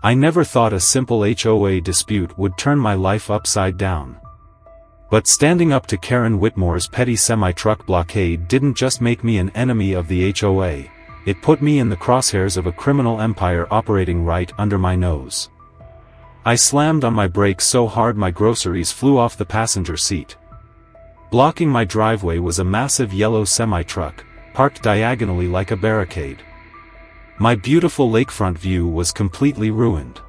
I never thought a simple HOA dispute would turn my life upside down. But standing up to Karen Whitmore's petty semi-truck blockade didn't just make me an enemy of the HOA, it put me in the crosshairs of a criminal empire operating right under my nose. I slammed on my brakes so hard my groceries flew off the passenger seat. Blocking my driveway was a massive yellow semi-truck, parked diagonally like a barricade. My beautiful lakefront view was completely ruined.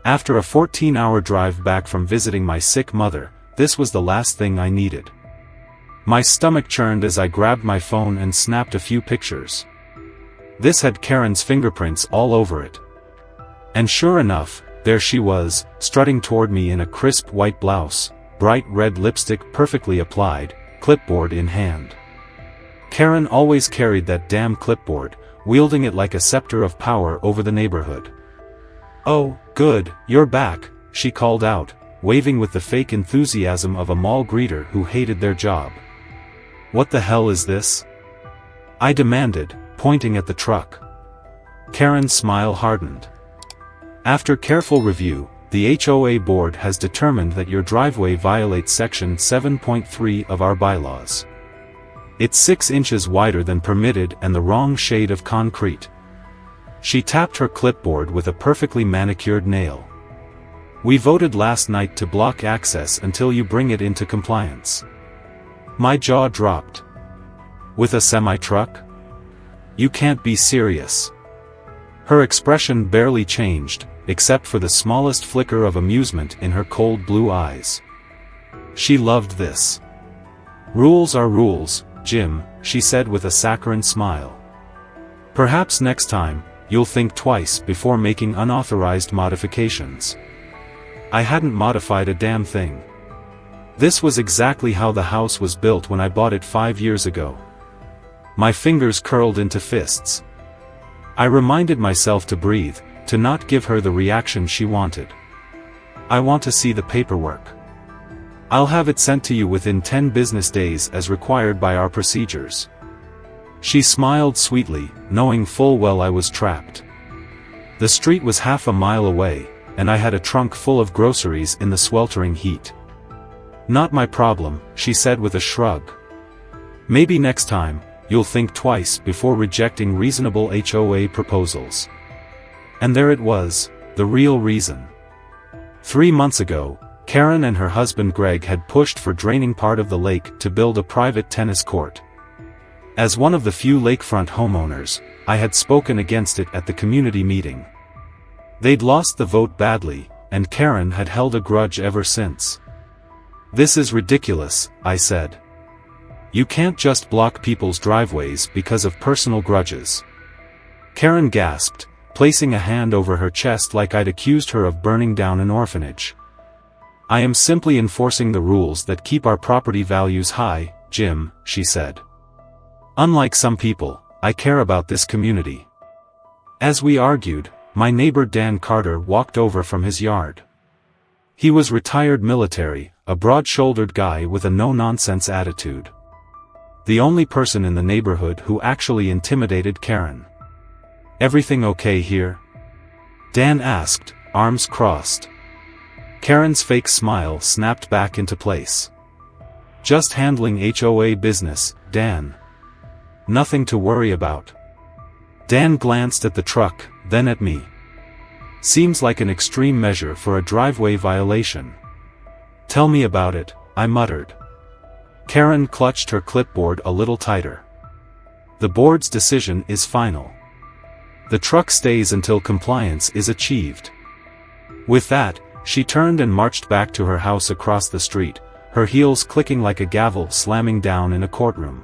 After a 14-hour drive back from visiting my sick mother, this was the last thing I needed. My stomach churned as I grabbed my phone and snapped a few pictures. This had Karen's fingerprints all over it. And sure enough, there she was, strutting toward me in a crisp white blouse, bright red lipstick perfectly applied, clipboard in hand. Karen always carried that damn clipboard, wielding it like a scepter of power over the neighborhood. "Oh, good, you're back," she called out, waving with the fake enthusiasm of a mall greeter who hated their job. "What the hell is this?" I demanded, pointing at the truck. Karen's smile hardened. "After careful review, the HOA board has determined that your driveway violates Section 7.3 of our bylaws. It's 6 inches wider than permitted and the wrong shade of concrete." She tapped her clipboard with a perfectly manicured nail. "We voted last night to block access until you bring it into compliance." My jaw dropped. "With a semi-truck? You can't be serious." Her expression barely changed, except for the smallest flicker of amusement in her cold blue eyes. She loved this. "Rules are rules, Jim," she said with a saccharine smile. "Perhaps next time, you'll think twice before making unauthorized modifications." I hadn't modified a damn thing. This was exactly how the house was built when I bought it 5 years ago. My fingers curled into fists. I reminded myself to breathe, to not give her the reaction she wanted. "I want to see the paperwork. I'll have it sent to you within 10 business days as required by our procedures." She smiled sweetly, knowing full well I was trapped. The street was half a mile away, and I had a trunk full of groceries in the sweltering heat. "Not my problem," she said with a shrug. "Maybe next time, you'll think twice before rejecting reasonable HOA proposals." And there it was, the real reason. 3 months ago, Karen and her husband Greg had pushed for draining part of the lake to build a private tennis court. As one of the few lakefront homeowners, I had spoken against it at the community meeting. They'd lost the vote badly, and Karen had held a grudge ever since. "This is ridiculous," I said. "You can't just block people's driveways because of personal grudges." Karen gasped, placing a hand over her chest like I'd accused her of burning down an orphanage. "I am simply enforcing the rules that keep our property values high, Jim," she said. "Unlike some people, I care about this community." As we argued, my neighbor Dan Carter walked over from his yard. He was retired military, a broad-shouldered guy with a no-nonsense attitude. The only person in the neighborhood who actually intimidated Karen. "Everything okay here?" Dan asked, arms crossed. Karen's fake smile snapped back into place. "Just handling HOA business, Dan. Nothing to worry about." Dan glanced at the truck, then at me. "Seems like an extreme measure for a driveway violation." "Tell me about it," I muttered. Karen clutched her clipboard a little tighter. "The board's decision is final. The truck stays until compliance is achieved." With that, she turned and marched back to her house across the street, her heels clicking like a gavel slamming down in a courtroom.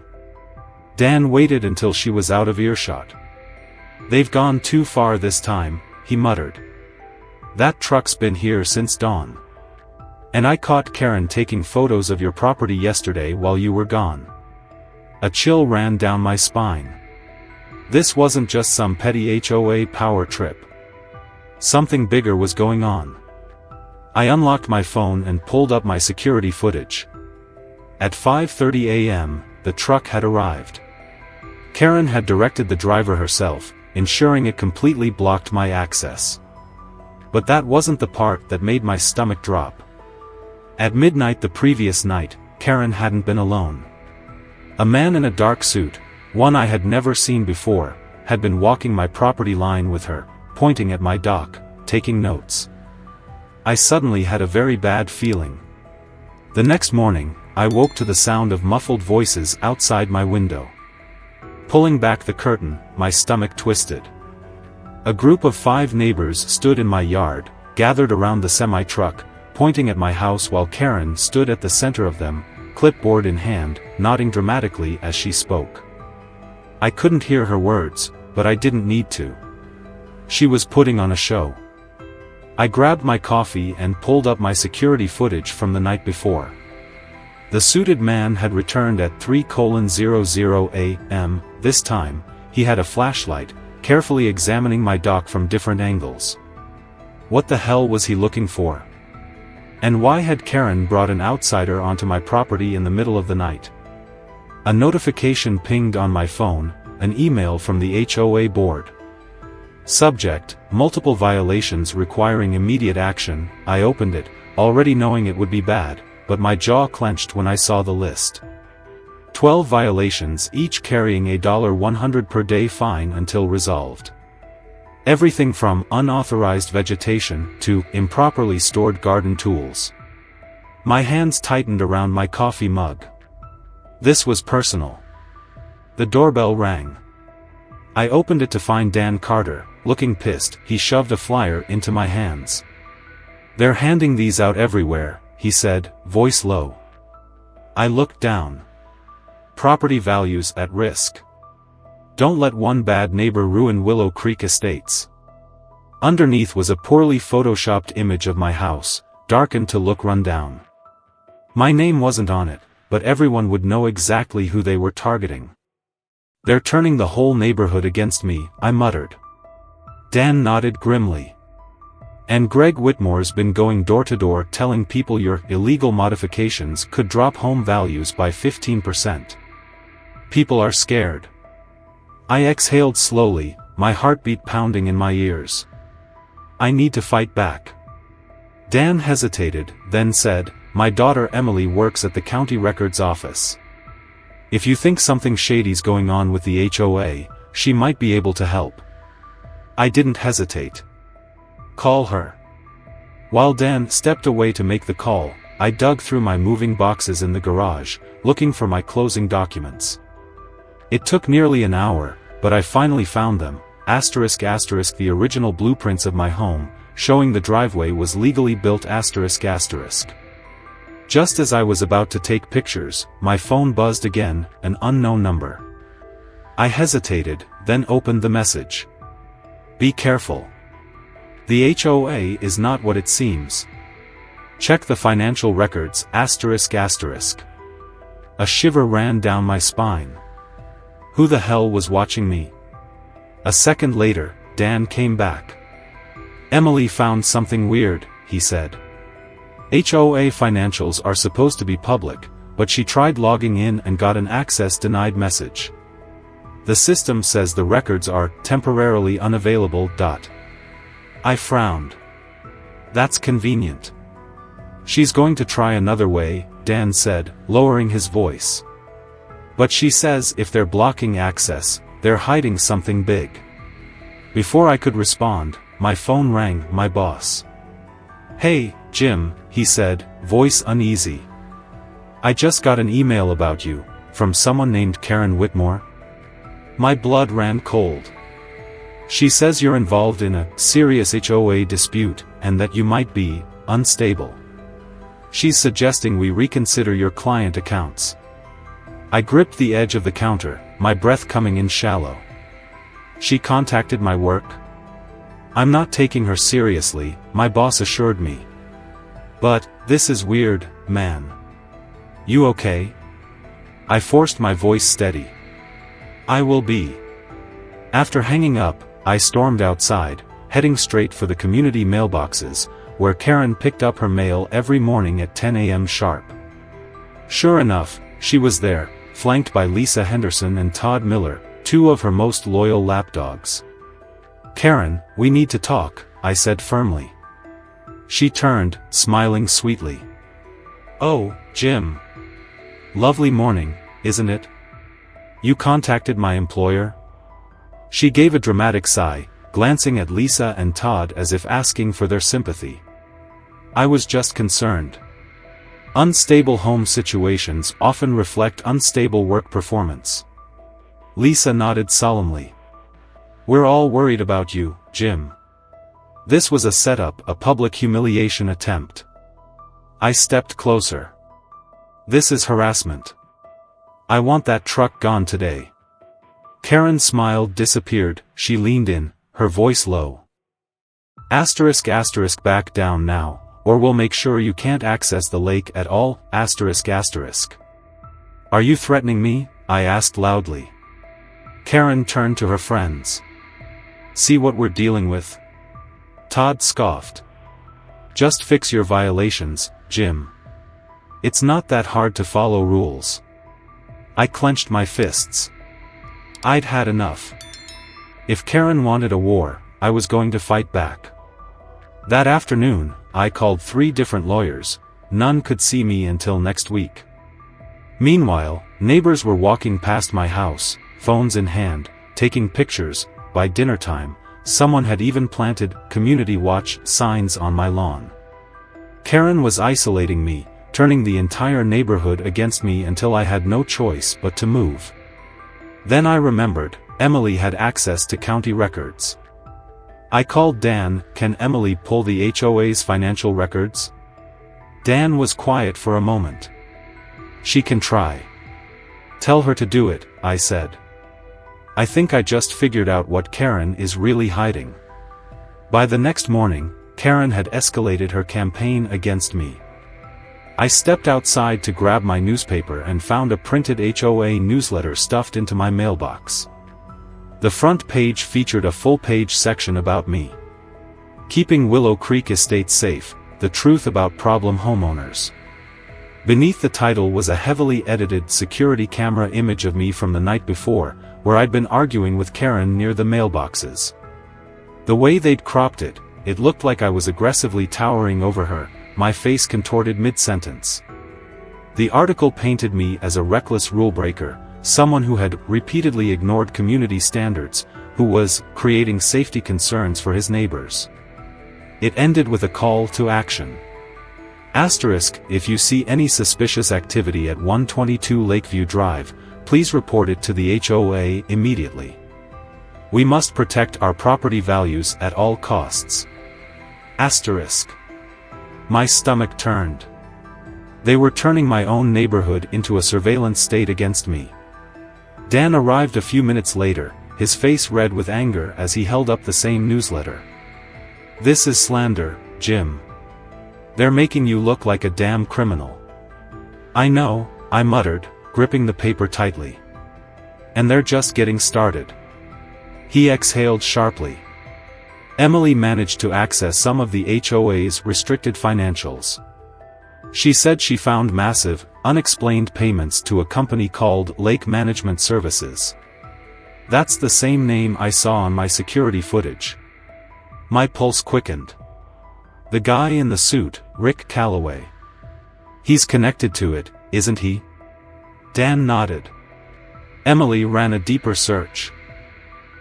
Dan waited until she was out of earshot. "They've gone too far this time," he muttered. "That truck's been here since dawn. And I caught Karen taking photos of your property yesterday while you were gone." A chill ran down my spine. This wasn't just some petty HOA power trip. Something bigger was going on. I unlocked my phone and pulled up my security footage. At 5:30 a.m., the truck had arrived. Karen had directed the driver herself, ensuring it completely blocked my access. But that wasn't the part that made my stomach drop. At midnight the previous night, Karen hadn't been alone. A man in a dark suit, one I had never seen before, had been walking my property line with her, pointing at my dock, taking notes. I suddenly had a very bad feeling. The next morning, I woke to the sound of muffled voices outside my window. Pulling back the curtain, my stomach twisted. A group of 5 neighbors stood in my yard, gathered around the semi-truck, pointing at my house while Karen stood at the center of them, clipboard in hand, nodding dramatically as she spoke. I couldn't hear her words, but I didn't need to. She was putting on a show. I grabbed my coffee and pulled up my security footage from the night before. The suited man had returned at 3:00 a.m. This time, he had a flashlight, carefully examining my dock from different angles. What the hell was he looking for? And why had Karen brought an outsider onto my property in the middle of the night? A notification pinged on my phone, an email from the HOA board. Subject, multiple violations requiring immediate action. I opened it, already knowing it would be bad, but my jaw clenched when I saw the list. 12 violations, each carrying a $100 per day fine until resolved. Everything from unauthorized vegetation to improperly stored garden tools. My hands tightened around my coffee mug. This was personal. The doorbell rang. I opened it to find Dan Carter, looking pissed. He shoved a flyer into my hands. "They're handing these out everywhere," he said, voice low. I looked down. Property values at risk. Don't let one bad neighbor ruin Willow Creek Estates. Underneath was a poorly photoshopped image of my house, darkened to look run down. My name wasn't on it, but everyone would know exactly who they were targeting. "They're turning the whole neighborhood against me," I muttered. Dan nodded grimly. "And Greg Whitmore's been going door to door telling people your illegal modifications could drop home values by 15%. People are scared." I exhaled slowly, my heartbeat pounding in my ears. "I need to fight back." Dan hesitated, then said, "My daughter Emily works at the county records office. If you think something shady's going on with the HOA, she might be able to help." I didn't hesitate. "Call her." While Dan stepped away to make the call, I dug through my moving boxes in the garage, looking for my closing documents. It took nearly an hour, but I finally found them, ***, the original blueprints of my home, showing the driveway was legally built ***. Just as I was about to take pictures, my phone buzzed again, an unknown number. I hesitated, then opened the message. "Be careful. The HOA is not what it seems. Check the financial records ***. A shiver ran down my spine. Who the hell was watching me? A second later, Dan came back. "Emily found something weird," he said. "HOA financials are supposed to be public, but she tried logging in and got an access denied message. The system says the records are temporarily unavailable. I frowned. "That's convenient. She's going to try another way," Dan said, lowering his voice. "But she says if they're blocking access, they're hiding something big." Before I could respond, my phone rang. My boss. "Hey, Jim," he said, voice uneasy. "I just got an email about you, from someone named Karen Whitmore." My blood ran cold. "She says you're involved in a serious HOA dispute, and that you might be unstable. She's suggesting we reconsider your client accounts." I gripped the edge of the counter, my breath coming in shallow. "She contacted my work?" "I'm not taking her seriously," my boss assured me. "But, this is weird, man. You okay?" I forced my voice steady. "I will be." After hanging up, I stormed outside, heading straight for the community mailboxes, where Karen picked up her mail every morning at 10 a.m. sharp. Sure enough, she was there, flanked by Lisa Henderson and Todd Miller, 2 of her most loyal lapdogs. "Karen, we need to talk," I said firmly. She turned, smiling sweetly. "Oh, Jim. Lovely morning, isn't it? You contacted my employer?" She gave a dramatic sigh, glancing at Lisa and Todd as if asking for their sympathy. I was just concerned. Unstable home situations often reflect unstable work performance. Lisa nodded solemnly. "We're all worried about you, Jim. This was a setup, a public humiliation attempt." I stepped closer. "This is harassment. I want that truck gone today." Karen's smile disappeared. She leaned in, her voice low. Asterisk asterisk back down now, or we'll make sure you can't access the lake at all, asterisk asterisk. "Are you threatening me?" I asked loudly. Karen turned to her friends. "See what we're dealing with?" Todd scoffed. "Just fix your violations, Jim. It's not that hard to follow rules." I clenched my fists. I'd had enough. If Karen wanted a war, I was going to fight back. That afternoon, I called 3 different lawyers. None could see me until next week. Meanwhile, neighbors were walking past my house, phones in hand, taking pictures. By dinner time, someone had even planted "Community Watch" signs on my lawn. Karen was isolating me, turning the entire neighborhood against me until I had no choice but to move. Then I remembered, Emily had access to county records. I called Dan. "Can Emily pull the HOA's financial records?" Dan was quiet for a moment. "She can try. Tell her to do it," I said. I think I just figured out what Karen is really hiding. By the next morning, Karen had escalated her campaign against me. I stepped outside to grab my newspaper and found a printed HOA newsletter stuffed into my mailbox. The front page featured a full-page section about me. "Keeping Willow Creek Estate Safe, the truth about problem homeowners." Beneath the title was a heavily edited security camera image of me from the night before, where I'd been arguing with Karen near the mailboxes. The way they'd cropped it, it looked like I was aggressively towering over her, my face contorted mid-sentence. The article painted me as a reckless rule-breaker, someone who had repeatedly ignored community standards, who was creating safety concerns for his neighbors. It ended with a call to action. Asterisk, if you see any suspicious activity at 122 Lakeview Drive, please report it to the HOA immediately. We must protect our property values at all costs. Asterisk. My stomach turned. They were turning my own neighborhood into a surveillance state against me. Dan arrived a few minutes later, his face red with anger as he held up the same newsletter. "This is slander, Jim. They're making you look like a damn criminal." "I know," I muttered, gripping the paper tightly. "And they're just getting started." He exhaled sharply. Emily managed to access some of the HOA's restricted financials. She said she found massive, unexplained payments to a company called Lake Management Services. That's the same name I saw on my security footage. My pulse quickened. The guy in the suit, Rick Calloway. He's connected to it, isn't he? Dan nodded. Emily ran a deeper search.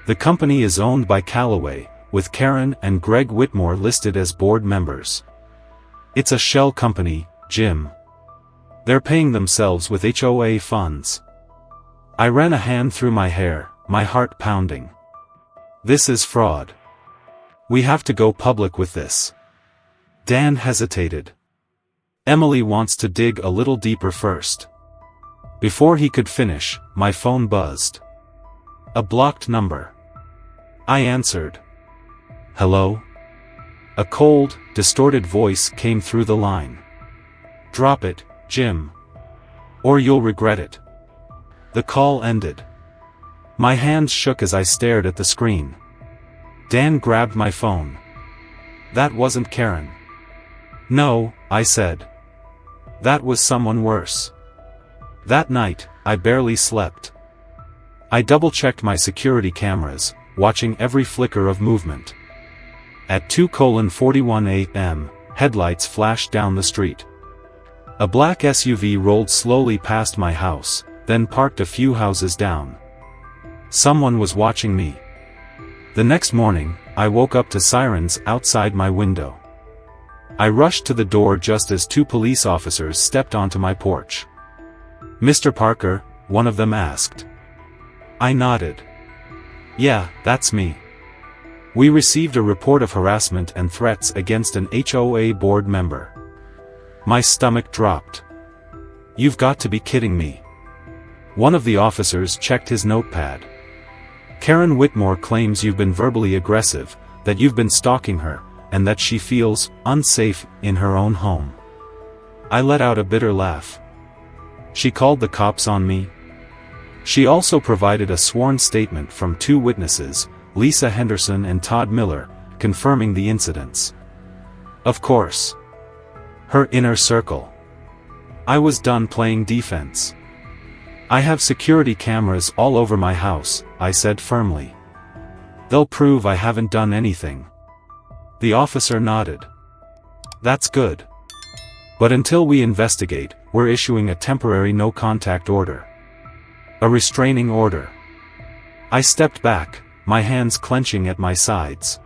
The company is owned by Calloway, with Karen and Greg Whitmore listed as board members. It's a shell company, Jim. They're paying themselves with HOA funds. I ran a hand through my hair, my heart pounding. This is fraud. We have to go public with this. Dan hesitated. Emily wants to dig a little deeper first. Before he could finish, my phone buzzed. A blocked number. I answered. "Hello?" A cold, distorted voice came through the line. "Drop it, Jim. Or you'll regret it." The call ended. My hands shook as I stared at the screen. Dan grabbed my phone. "That wasn't Karen." "No," I said. "That was someone worse." That night, I barely slept. I double-checked my security cameras, watching every flicker of movement. At 2:41 a.m., headlights flashed down the street. A black SUV rolled slowly past my house, then parked a few houses down. Someone was watching me. The next morning, I woke up to sirens outside my window. I rushed to the door just as two police officers stepped onto my porch. "Mr. Parker?" one of them asked. I nodded. "Yeah, that's me. We received a report of harassment and threats against an HOA board member." My stomach dropped. "You've got to be kidding me." One of the officers checked his notepad. "Karen Whitmore claims you've been verbally aggressive, that you've been stalking her, and that she feels unsafe in her own home." I let out a bitter laugh. "She called the cops on me?" She also provided a sworn statement from two witnesses, Lisa Henderson and Todd Miller, confirming the incidents. Of course. Her inner circle. I was done playing defense. "I have security cameras all over my house," I said firmly. "They'll prove I haven't done anything." The officer nodded. "That's good. But until we investigate, we're issuing a temporary no-contact order. A restraining order." I stepped back, my hands clenching at my sides.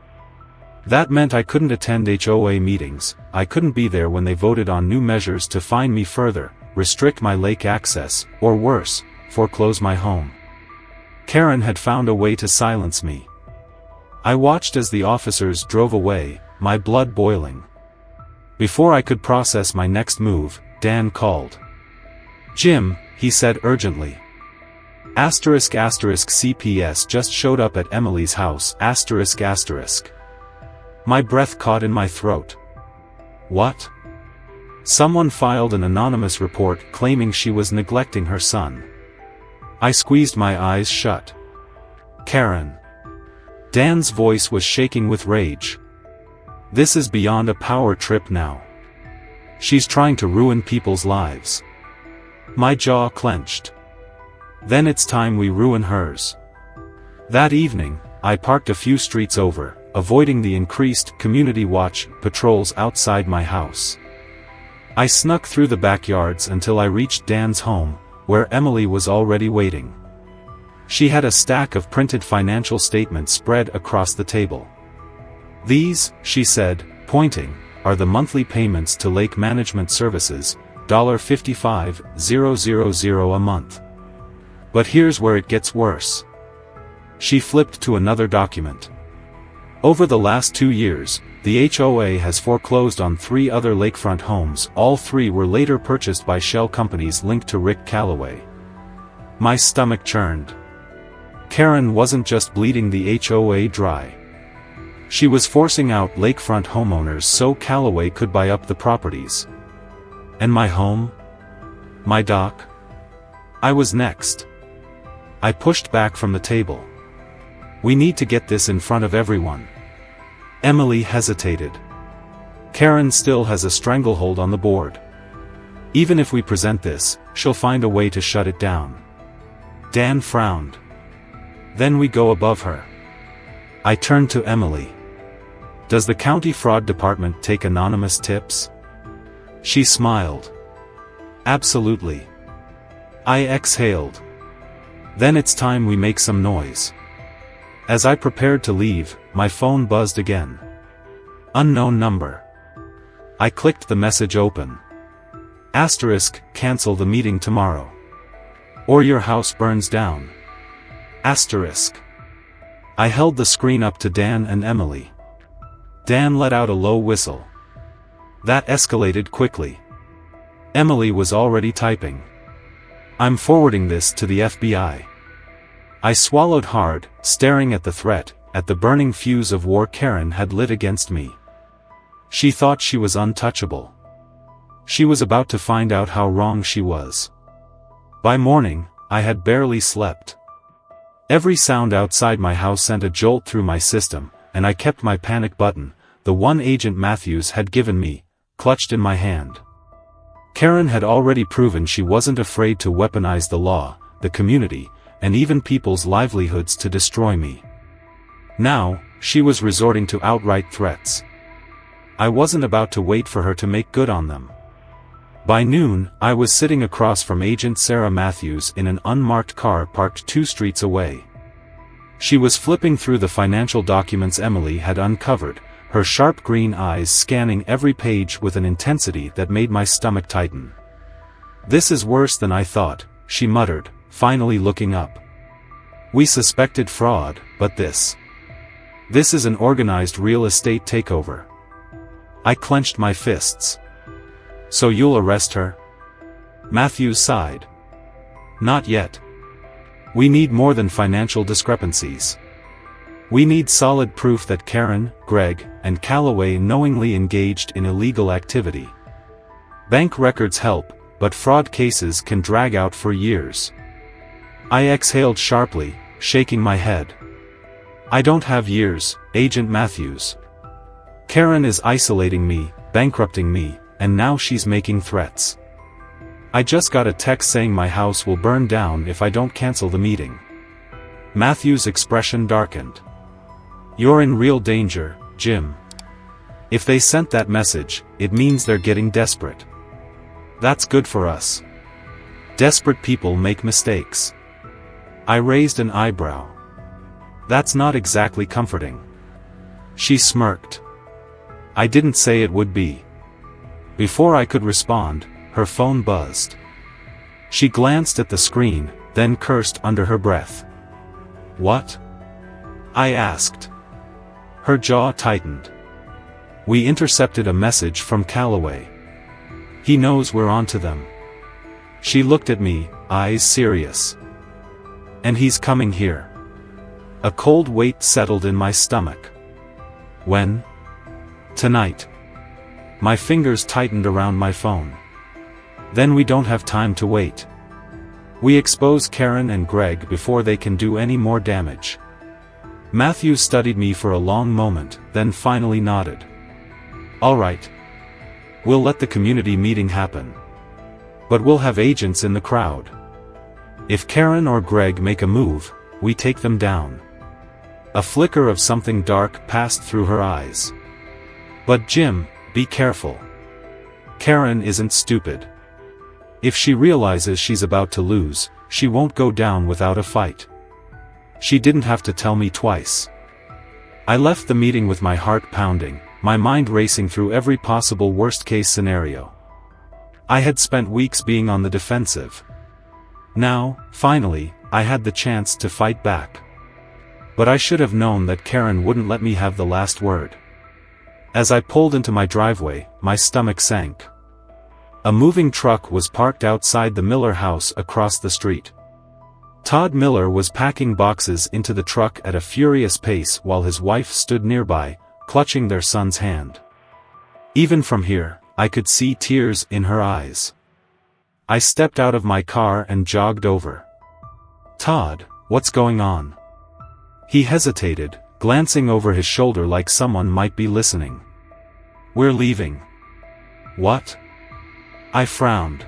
That meant I couldn't attend HOA meetings, I couldn't be there when they voted on new measures to fine me further, restrict my lake access, or worse, foreclose my home. Karen had found a way to silence me. I watched as the officers drove away, my blood boiling. Before I could process my next move, Dan called. "Jim," he said urgently. ***CPS just showed up at Emily's house****. My breath caught in my throat. What? Someone filed an anonymous report claiming she was neglecting her son. I squeezed my eyes shut. Karen. Dan's voice was shaking with rage. This is beyond a power trip now. She's trying to ruin people's lives. My jaw clenched. Then it's time we ruin hers. That evening, I parked a few streets over, avoiding the increased community watch patrols outside my house. I snuck through the backyards until I reached Dan's home, where Emily was already waiting. She had a stack of printed financial statements spread across the table. "These," she said, pointing, "are the monthly payments to Lake Management Services, $55,000 a month. But here's where it gets worse." She flipped to another document. Over the last 2 years, the HOA has foreclosed on 3 other lakefront homes. All 3 were later purchased by shell companies linked to Rick Calloway. My stomach churned. Karen wasn't just bleeding the HOA dry. She was forcing out lakefront homeowners so Calloway could buy up the properties. And my home? My dock? I was next. I pushed back from the table. "We need to get this in front of everyone." Emily hesitated. "Karen still has a stranglehold on the board. Even if we present this, she'll find a way to shut it down." Dan frowned. "Then we go above her." I turned to Emily. "Does the county fraud department take anonymous tips?" She smiled. "Absolutely." I exhaled. "Then it's time we make some noise." As I prepared to leave, my phone buzzed again. Unknown number. I clicked the message open. *, cancel the meeting tomorrow. Or your house burns down. *. I held the screen up to Dan and Emily. Dan let out a low whistle. That escalated quickly. Emily was already typing. "I'm forwarding this to the FBI." I swallowed hard, staring at the threat, at the burning fuse of war Karen had lit against me. She thought she was untouchable. She was about to find out how wrong she was. By morning, I had barely slept. Every sound outside my house sent a jolt through my system, and I kept my panic button, the one Agent Matthews had given me, clutched in my hand. Karen had already proven she wasn't afraid to weaponize the law, the community, and even people's livelihoods to destroy me. Now, she was resorting to outright threats. I wasn't about to wait for her to make good on them. By noon, I was sitting across from Agent Sarah Matthews in an unmarked car parked 2 streets away. She was flipping through the financial documents Emily had uncovered, her sharp green eyes scanning every page with an intensity that made my stomach tighten. "This is worse than I thought," she muttered, finally looking up. "We suspected fraud, but this is an organized real estate takeover." I clenched my fists. "So you'll arrest her?" Matthews sighed. "Not yet. We need more than financial discrepancies. We need solid proof that Karen, Greg, and Calloway knowingly engaged in illegal activity. Bank records help, but fraud cases can drag out for years." I exhaled sharply, shaking my head. "I don't have years, Agent Matthews. Karen is isolating me, bankrupting me, and now she's making threats. I just got a text saying my house will burn down if I don't cancel the meeting." Matthews' expression darkened. "You're in real danger, Jim. If they sent that message, it means they're getting desperate. That's good for us. Desperate people make mistakes." I raised an eyebrow. "That's not exactly comforting." She smirked. "I didn't say it would be." Before I could respond, her phone buzzed. She glanced at the screen, then cursed under her breath. "What?" I asked. Her jaw tightened. "We intercepted a message from Calloway. He knows we're onto them." She looked at me, eyes serious. "And he's coming here." A cold weight settled in my stomach. "When?" "Tonight." My fingers tightened around my phone. "Then we don't have time to wait. We expose Karen and Greg before they can do any more damage." Matthews studied me for a long moment, then finally nodded. "All right. We'll let the community meeting happen. But we'll have agents in the crowd. If Karen or Greg make a move, we take them down." A flicker of something dark passed through her eyes. "But Jim, be careful. Karen isn't stupid. If she realizes she's about to lose, she won't go down without a fight." She didn't have to tell me twice. I left the meeting with my heart pounding, my mind racing through every possible worst-case scenario. I had spent weeks being on the defensive. Now, finally, I had the chance to fight back. But I should have known that Karen wouldn't let me have the last word. As I pulled into my driveway, my stomach sank. A moving truck was parked outside the Miller house across the street. Todd Miller was packing boxes into the truck at a furious pace while his wife stood nearby, clutching their son's hand. Even from here, I could see tears in her eyes. I stepped out of my car and jogged over. "Todd, what's going on?" He hesitated, glancing over his shoulder like someone might be listening. "We're leaving." "What?" I frowned.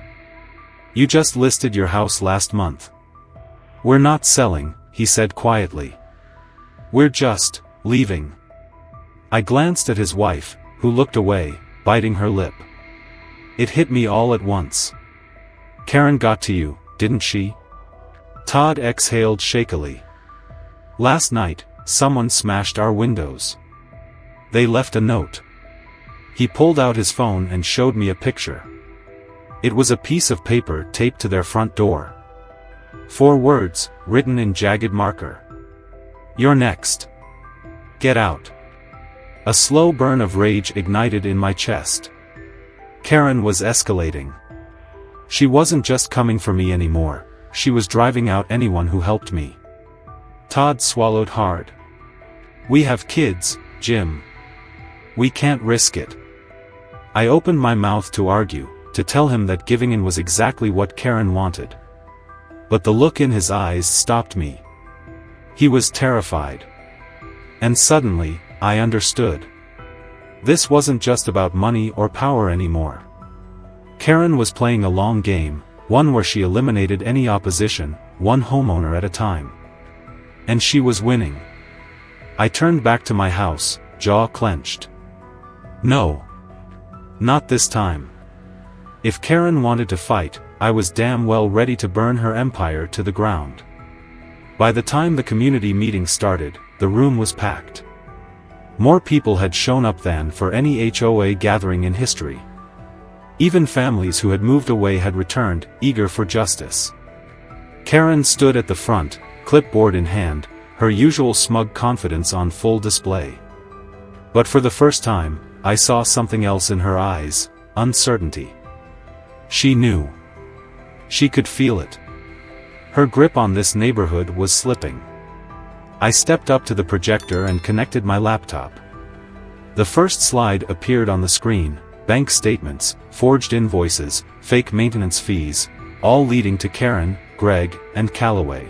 "You just listed your house last month." "We're not selling," he said quietly. "We're just leaving." I glanced at his wife, who looked away, biting her lip. It hit me all at once. "Karen got to you, didn't she?" Todd exhaled shakily. "Last night, someone smashed our windows. They left a note." He pulled out his phone and showed me a picture. It was a piece of paper taped to their front door. 4 words, written in jagged marker. "You're next. Get out." A slow burn of rage ignited in my chest. Karen was escalating. She wasn't just coming for me anymore, she was driving out anyone who helped me. Todd swallowed hard. "We have kids, Jim. We can't risk it." I opened my mouth to argue, to tell him that giving in was exactly what Karen wanted. But the look in his eyes stopped me. He was terrified. And suddenly, I understood. This wasn't just about money or power anymore. Karen was playing a long game, one where she eliminated any opposition, one homeowner at a time. And she was winning. I turned back to my house, jaw clenched. No. Not this time. If Karen wanted to fight, I was damn well ready to burn her empire to the ground. By the time the community meeting started, the room was packed. More people had shown up than for any HOA gathering in history. Even families who had moved away had returned, eager for justice. Karen stood at the front, clipboard in hand, her usual smug confidence on full display. But for the first time, I saw something else in her eyes: uncertainty. She knew. She could feel it. Her grip on this neighborhood was slipping. I stepped up to the projector and connected my laptop. The first slide appeared on the screen: bank statements, forged invoices, fake maintenance fees, all leading to Karen, Greg, and Calloway.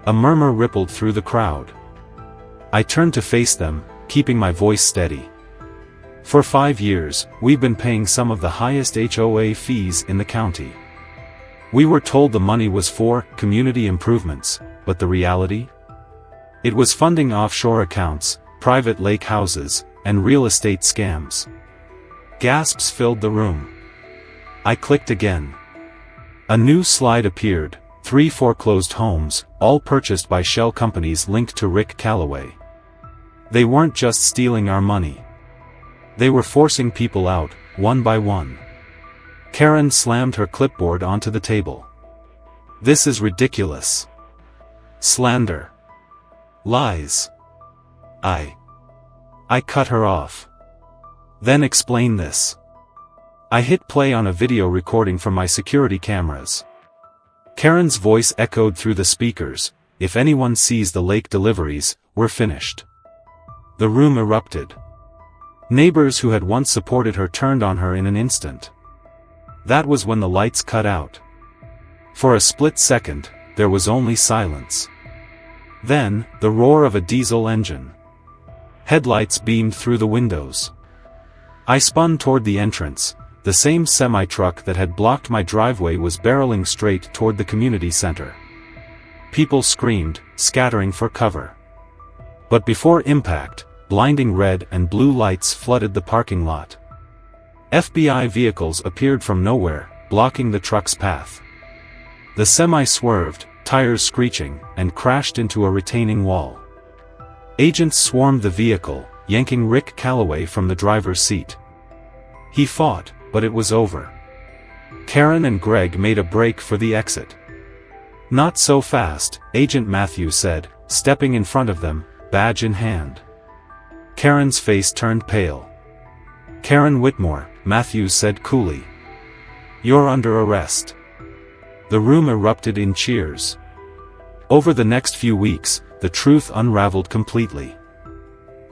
A murmur rippled through the crowd. I turned to face them, keeping my voice steady. For 5 years, we've been paying some of the highest HOA fees in the county. We were told the money was for community improvements, but the reality? It was funding offshore accounts, private lake houses, and real estate scams. Gasps filled the room. I clicked again. A new slide appeared: 3 foreclosed homes, all purchased by shell companies linked to Rick Calloway. They weren't just stealing our money. They were forcing people out, one by one. Karen slammed her clipboard onto the table. This is ridiculous. Slander. Lies. I cut her off. Then explain this. I hit play on a video recording from my security cameras. Karen's voice echoed through the speakers: if anyone sees the lake deliveries, we're finished. The room erupted. Neighbors who had once supported her turned on her in an instant. That was when the lights cut out. For a split second, there was only silence. Then, the roar of a diesel engine. Headlights beamed through the windows. I spun toward the entrance. The same semi-truck that had blocked my driveway was barreling straight toward the community center. People screamed, scattering for cover. But before impact, blinding red and blue lights flooded the parking lot. FBI vehicles appeared from nowhere, blocking the truck's path. The semi swerved, tires screeching, and crashed into a retaining wall. Agents swarmed the vehicle, yanking Rick Calloway from the driver's seat. He fought, but it was over. Karen and Greg made a break for the exit. Not so fast, Agent Matthew said, stepping in front of them, badge in hand. Karen's face turned pale. Karen Whitmore, Matthews said coolly. You're under arrest. The room erupted in cheers. Over the next few weeks, the truth unraveled completely.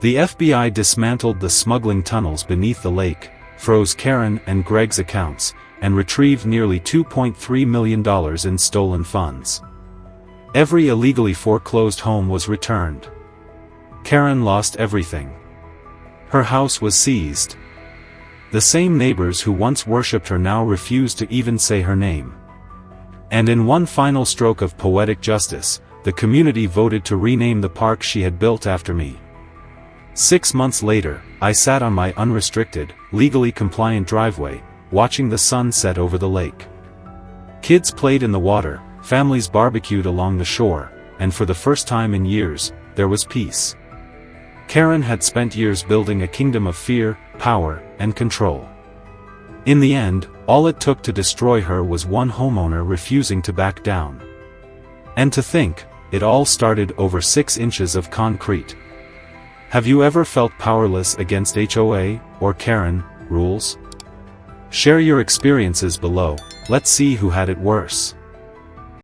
The FBI dismantled the smuggling tunnels beneath the lake, froze Karen and Greg's accounts, and retrieved nearly $2.3 million in stolen funds. Every illegally foreclosed home was returned. Karen lost everything. Her house was seized. The same neighbors who once worshipped her now refused to even say her name. And in one final stroke of poetic justice, the community voted to rename the park she had built after me. 6 months later, I sat on my unrestricted, legally compliant driveway, watching the sun set over the lake. Kids played in the water, families barbecued along the shore, and for the first time in years, there was peace. Karen had spent years building a kingdom of fear, power, and control. In the end, all it took to destroy her was one homeowner refusing to back down. And to think, it all started over 6 inches of concrete. Have you ever felt powerless against HOA, or Karen, rules? Share your experiences below. Let's see who had it worse.